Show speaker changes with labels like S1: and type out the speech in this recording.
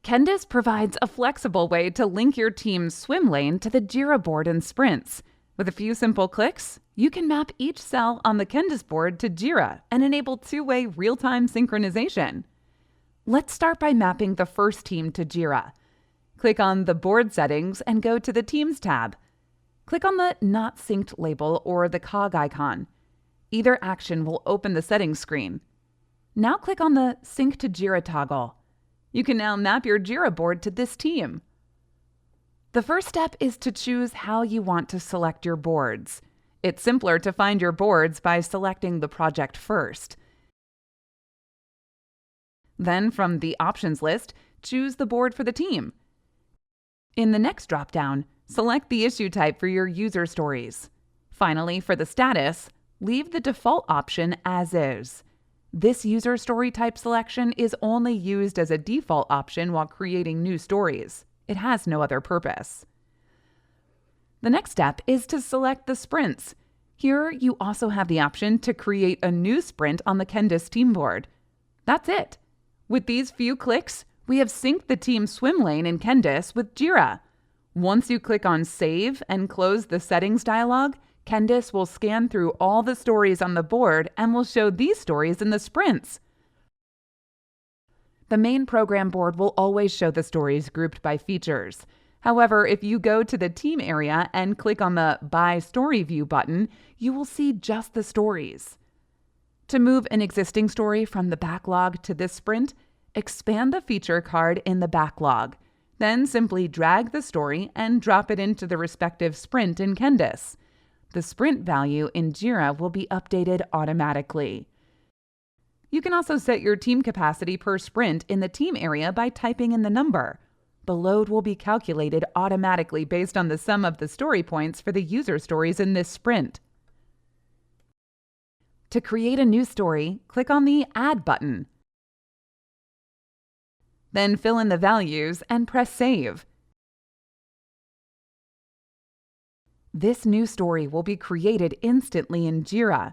S1: Kendis provides a flexible way to link your team's swim lane to the Jira board in sprints. With a few simple clicks, you can map each cell on the Kendis board to Jira and enable two-way real-time synchronization. Let's start by mapping the first team to Jira. Click on the Board Settings and go to the Teams tab. Click on the Not Synced label or the cog icon. Either action will open the settings screen. Now click on the Sync to Jira toggle. You can now map your Jira board to this team. The first step is to choose how you want to select your boards. It's simpler to find your boards by selecting the project first. Then, from the options list, choose the board for the team. In the next drop-down, select the issue type for your user stories. Finally, for the status, leave the default option as is. This user story type selection is only used as a default option while creating new stories. It has no other purpose. The next step is to select the sprints. Here, you also have the option to create a new sprint on the Kendis team board. That's it. With these few clicks, we have synced the team swim lane in Kendis with Jira. Once you click on Save and close the Settings dialog, Kendis will scan through all the stories on the board and will show these stories in the sprints. The main program board will always show the stories grouped by features. However, if you go to the team area and click on the By Story View button, you will see just the stories. To move an existing story from the backlog to this sprint, expand the feature card in the backlog. Then simply drag the story and drop it into the respective sprint in Kendis. The sprint value in Jira will be updated automatically. You can also set your team capacity per sprint in the team area by typing in the number. The load will be calculated automatically based on the sum of the story points for the user stories in this sprint. To create a new story, click on the Add button. Then fill in the values and press Save. This new story will be created instantly in Jira.